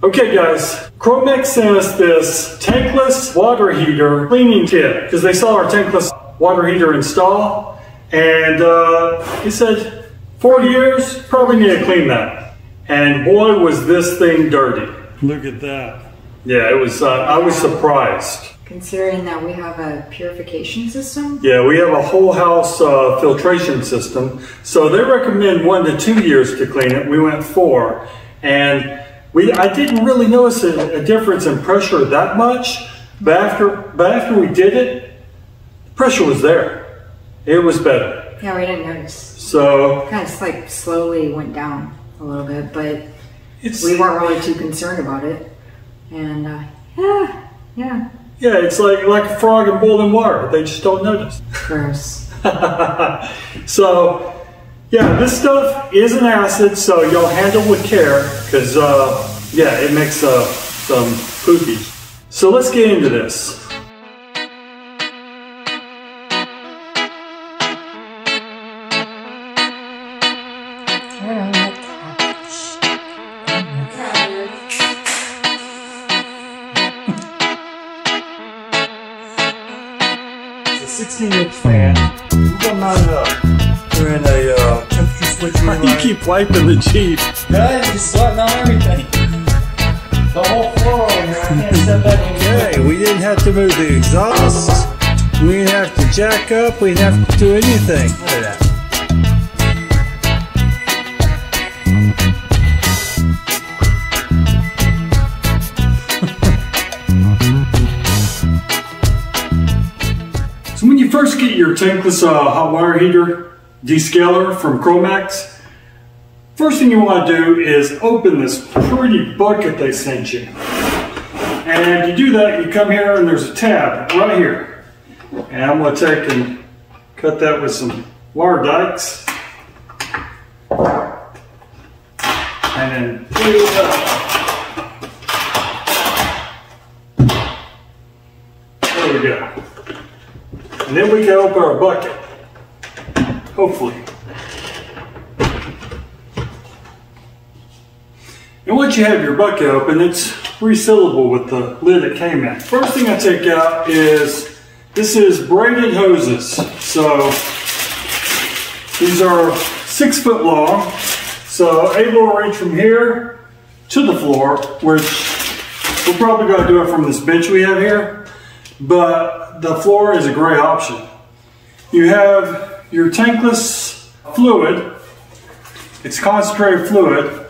Okay guys, Chromex sent us this tankless water heater cleaning kit because they saw our tankless water heater install, and he said 4 years, probably need to clean that. And boy was this thing dirty. Look at that. Yeah, it was, I was surprised. Considering that we have a purification system? Yeah, we have a whole house filtration system. So they recommend 1 to 2 years to clean it. We went 4. And I didn't really notice a difference in pressure that much. But after we did it, the pressure was there. It was better. Yeah, we didn't notice. So kind of like slowly went down a little bit, but we weren't really too concerned about it. And yeah. Yeah, it's like a frog in boiling water. They just don't notice. Gross. So, yeah, this stuff is an acid, so y'all handle with care, because, yeah, it makes some poopies. So let's get into this. It's a 16-inch fan. We're gonna mount it up. We're in a temperature switch room. You keep wiping the Jeep. Guys, just sweating on everything. The whole floor over here. I can't step back in. Okay, we didn't have to move the exhaust. We didn't have to jack up. We didn't have to do anything. Look at that. So when you first get your tankless hot water heater Descaler from Chromex, first thing you want to do is open this pretty bucket they sent you. And you do that, you come here and there's a tab right here. And I'm going to take and cut that with some wire dikes. And then put it up. There we go. And then we can open our bucket, hopefully. And once you have your bucket open, it's resealable with the lid it came in. First thing I take out is, this is braided hoses. So these are 6 foot long, so able to reach from here to the floor, which we're probably going to do it from this bench we have here. But the floor is a great option. You have your tankless fluid. It's concentrated fluid.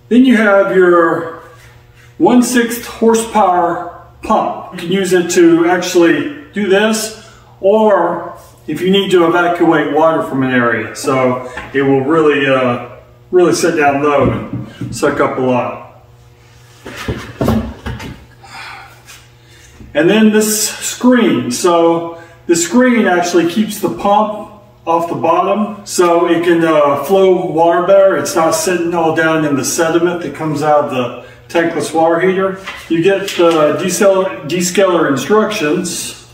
Then you have your 1/6 horsepower pump. You can use it to actually do this, or if you need to evacuate water from an area. So it will really sit down low and suck up a lot. And then this screen. So the screen actually keeps the pump off the bottom so it can flow water better. It's not sitting all down in the sediment that comes out of the tankless water heater. You get the Descaler instructions,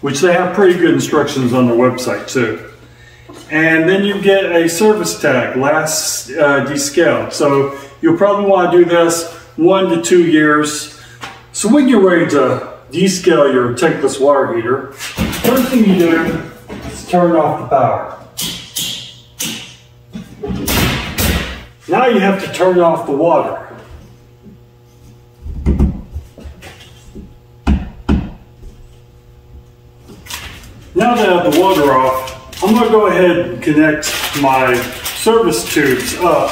which they have pretty good instructions on their website too. And then you get a service tag, last Descale. So you'll probably want to do this 1 to 2 years. So when you're ready to descale your tankless water heater, first thing you do is turn off the power. Now you have to turn off the water. Now that I have the water off, I'm going to go ahead and connect my service tubes up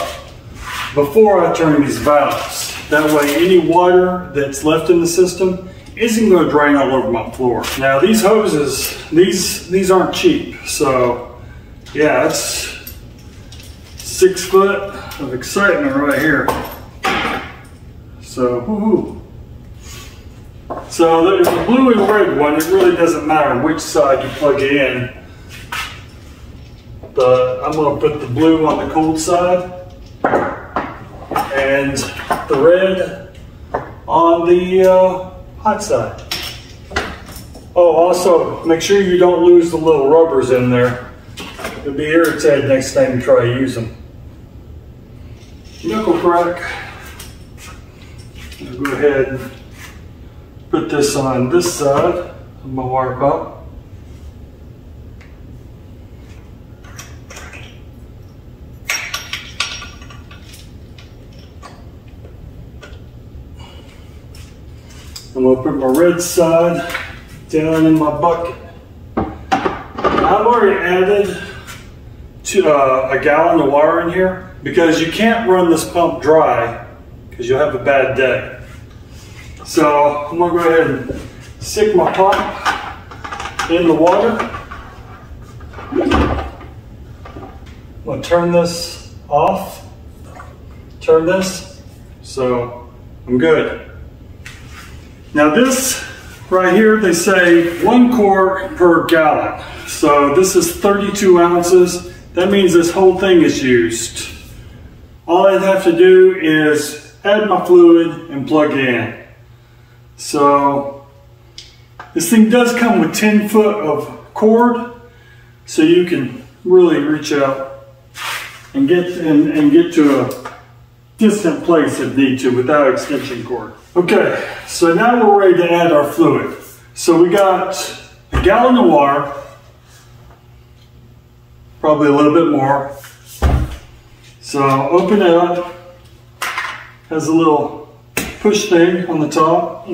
before I turn these valves. That way any water that's left in the system isn't going to drain all over my floor. Now these hoses, these aren't cheap. So yeah, it's 6 foot of excitement right here. So woohoo. So there's the blue and red one. It really doesn't matter which side you plug it in. But I'm going to put the blue on the cold side and the red on the hot side. Oh, also make sure you don't lose the little rubbers in there. You'll be irritated next time you try to use them. knuckle crack. I'll go ahead and put this on this side of my water pump. I'm going to put my red side down in my bucket. I've already added a gallon of water in here because you can't run this pump dry because you'll have a bad day. So I'm going to go ahead and stick my pump in the water. I'm going to turn this off, turn this, so I'm good. Now this right here, they say 1 quart per gallon. So this is 32 ounces. That means this whole thing is used. All I'd have to do is add my fluid and plug it in. So this thing does come with 10 foot of cord, so you can really reach out and get to a distant place if need to without extension cord. Okay, so now we're ready to add our fluid. So we got a gallon of water, probably a little bit more. So open it up, has a little push thing on the top.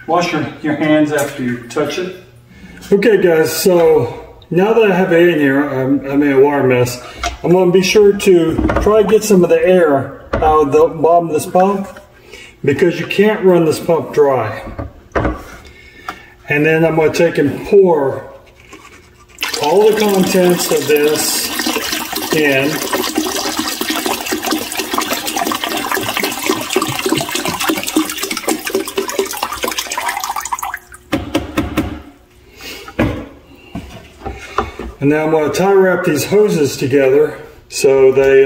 Wash your hands after you touch it. Okay guys, so now that I have it in here, I made a water mess. I'm going to be sure to try to get some of the air out of the bottom of this pump because you can't run this pump dry. And then I'm going to take and pour all the contents of this in. And now I'm going to tie wrap these hoses together so they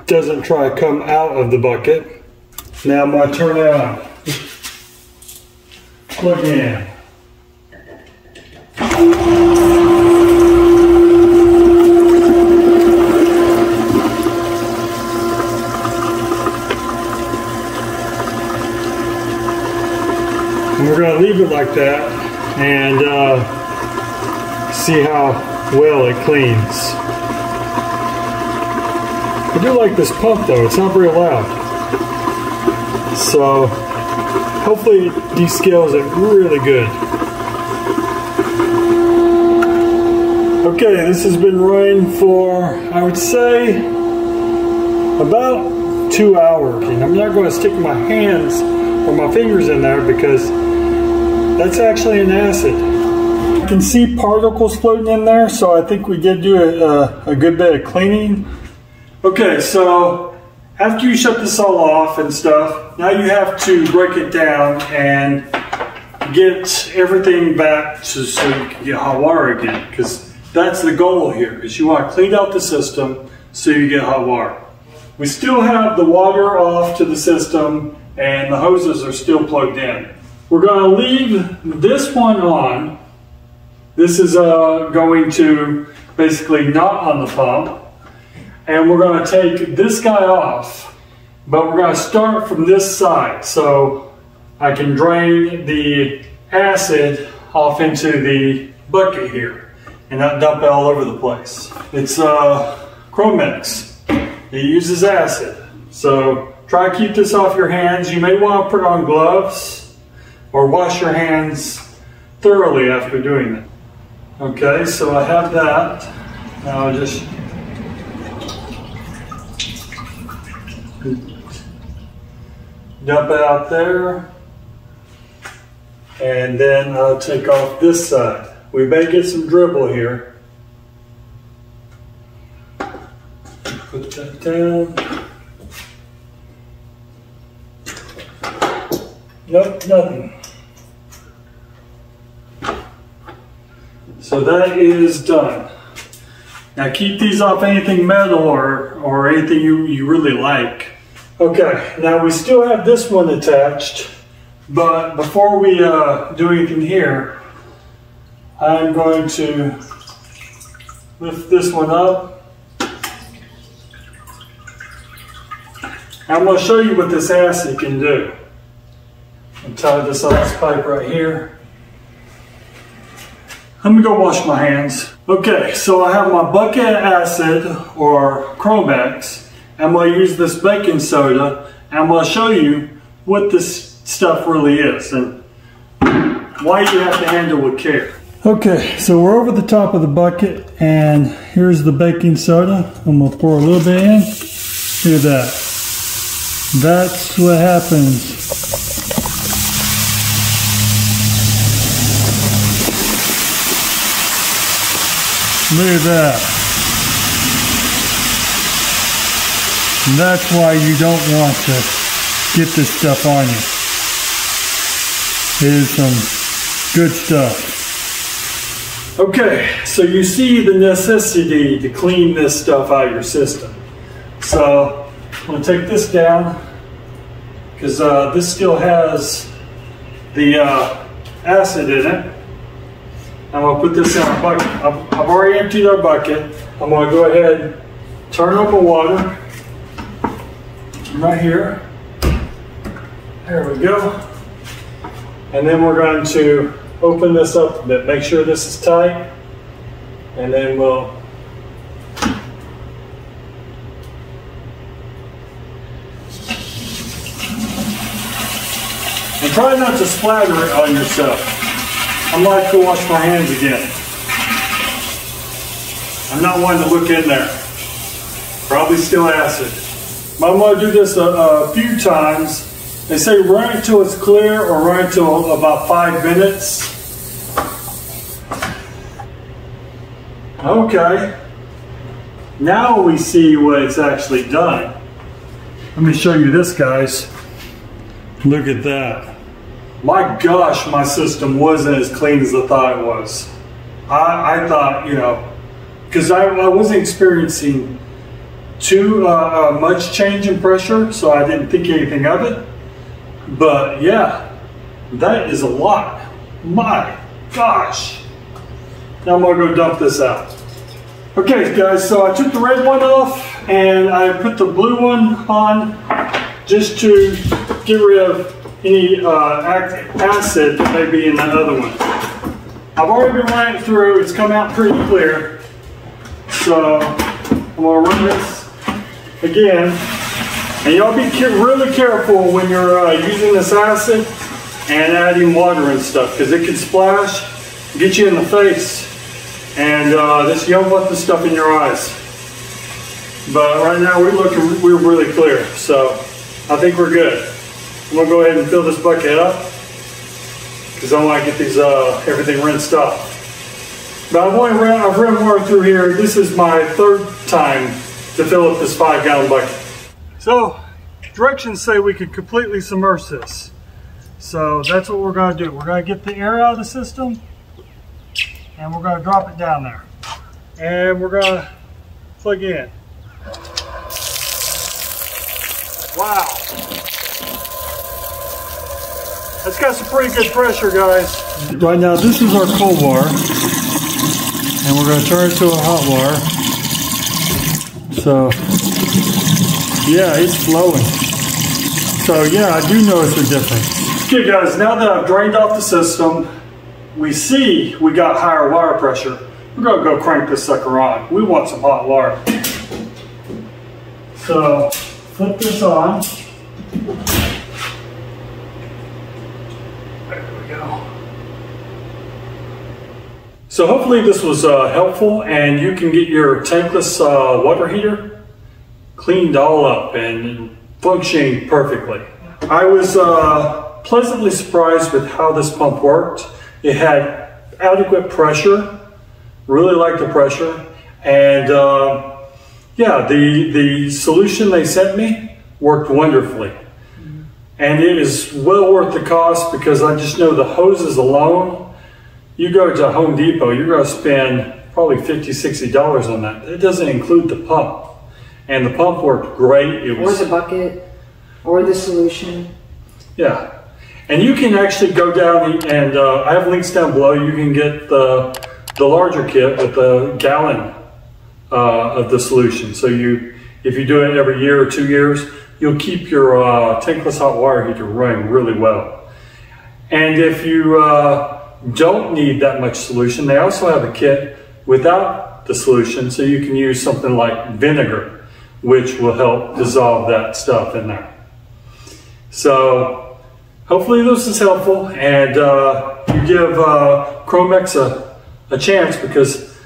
doesn't try to come out of the bucket. Now I'm going to turn it on. Plug in. And we're going to leave it like that and see how well it cleans. I do like this pump though, it's not very loud. So hopefully it descales it really good. Okay, this has been running for, I would say, about 2 hours. And I'm not going to stick my hands or my fingers in there because that's actually an acid. I can see particles floating in there, so I think we did do a good bit of cleaning. Okay, so after you shut this all off and stuff, now you have to break it down and get everything back to so you can get hot water again, because that's the goal here, is you want to clean out the system so you get hot water. We still have the water off to the system and the hoses are still plugged in. We're going to leave this one on. This is going to basically not on the pump. And we're going to take this guy off, but we're going to start from this side so I can drain the acid off into the bucket here and not dump it all over the place. It's Chromex. It uses acid. So try to keep this off your hands. You may want to put on gloves or wash your hands thoroughly after doing it. Okay, so I have that. Now I'll just dump it out there, and then I'll take off this side. We may get some dribble here. Put that down. Nope, nothing. So that is done. Now keep these off anything metal or anything you really like. Okay, now we still have this one attached, but before we do anything here, I'm going to lift this one up I'm going to show you what this acid can do. I'll tie this on this pipe right here. Let me go wash my hands. Okay, so I have my bucket acid or Chromex. I'm going to use this baking soda, and I'm going to show you what this stuff really is and why you have to handle with care. Okay, so we're over the top of the bucket, and here's the baking soda. I'm going to pour a little bit in. Look at that. That's what happens. Look at that. And that's why you don't want to get this stuff on you. It is some good stuff. Okay, so you see the necessity to clean this stuff out of your system. So I'm going to take this down because this still has the acid in it. I'm going to put this in our bucket. I've already emptied our bucket. I'm going to go ahead and turn on the water right here. There we go. And then we're going to open this up a bit. Make sure this is tight. And then we'll and try not to splatter it on yourself. I'm going to have to wash my hands again. I'm not wanting to look in there. Probably still acid. But I'm going to do this a few times. They say run it till it's clear or run it till about 5 minutes. Okay. Now we see what it's actually done. Let me show you this, guys. Look at that. My gosh, my system wasn't as clean as I thought it was. I thought, you know, because I wasn't experiencing too much change in pressure, so I didn't think anything of it. But yeah, that is a lot. My gosh. Now I'm going to go dump this out. Okay, guys, so I took the red one off and I put the blue one on just to get rid of any acid that may be in that other one. I've already been running it through. It's come out pretty clear. So I'm going to run this again. And y'all be really careful when you're using this acid and adding water and stuff, because it can splash, get you in the face, and you don't want this stuff in your eyes. But right now we're really clear, so I think we're good. I'm gonna go ahead and fill this bucket up because I want to get these everything rinsed off. But I've run water through here. This is my 3rd time to fill up this 5-gallon bucket. So directions say we can completely submerge this. So that's what we're going to do. We're going to get the air out of the system and we're going to drop it down there. And we're going to plug in. Wow. That's got some pretty good pressure, guys. Right now this is our cold water. And we're going to turn it to a hot water. So yeah, it's flowing. So yeah, I do notice a difference. Okay guys, now that I've drained off the system, we see we got higher water pressure. We're gonna go crank this sucker on. We want some hot water. So flip this on. There we go. So hopefully this was helpful and you can get your tankless water heater cleaned all up and functioning perfectly. I was pleasantly surprised with how this pump worked. It had adequate pressure, really liked the pressure, and yeah, the solution they sent me worked wonderfully. And it is well worth the cost because I just know the hoses alone, you go to Home Depot, you're going to spend probably $50, $60 on that. It doesn't include the pump. And the pump worked great. Or the bucket, or the solution. Yeah. And you can actually go down and I have links down below. You can get the larger kit with a gallon of the solution. So if you do it every year or 2 years, you'll keep your tankless hot water heater running really well. And if you don't need that much solution, they also have a kit without the solution, so you can use something like vinegar, which will help dissolve that stuff in there. So hopefully this is helpful, and you give Chromex a chance, because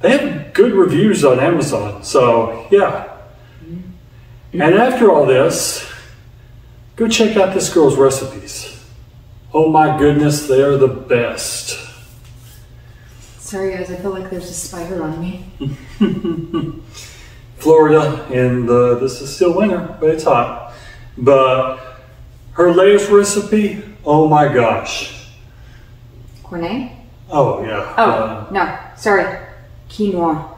they have good reviews on Amazon. So yeah. And after all this, go check out this girl's recipes. Oh my goodness, they are the best. Sorry guys, I feel like there's a spider on me. Florida, and this is still winter, but it's hot. But her latest recipe, oh my gosh. Quinoa? Oh yeah. Oh, no, sorry. Quinoa.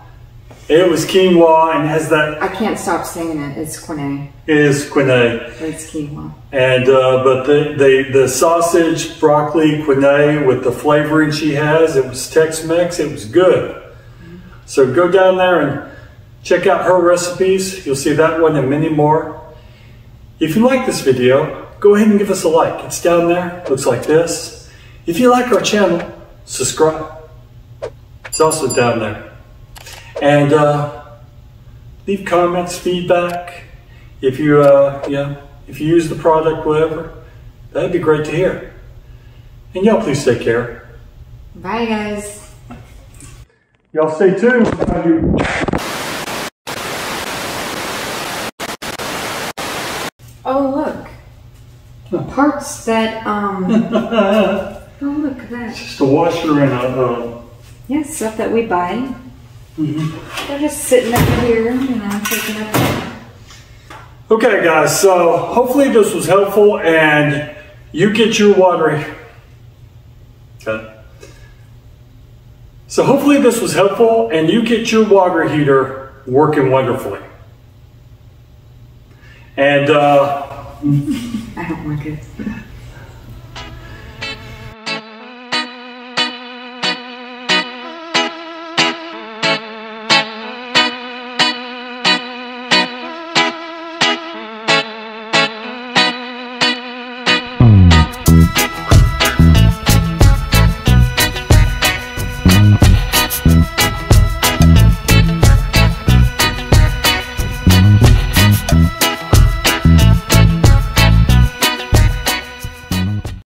It was quinoa, and has that... I can't stop saying it. It's quinoa. It is quinoa. It's quinoa. And but the sausage, broccoli, quinoa with the flavoring she has, it was Tex-Mex. It was good. So go down there and check out her recipes. You'll see that one and many more. If you like this video, go ahead and give us a like. It's down there. Looks like this. If you like our channel, subscribe. It's also down there. And leave comments, feedback. If you if you use the product, whatever, that'd be great to hear. And y'all please take care. Bye guys. Y'all stay tuned. Oh look. Parts that oh look at that. It's just a washer and a yeah, stuff that we buy. They're just sitting over here, you know, taking up. Okay guys, so hopefully this was helpful and you get your water. Okay. So hopefully this was helpful and you get your water heater working wonderfully. And I don't like it.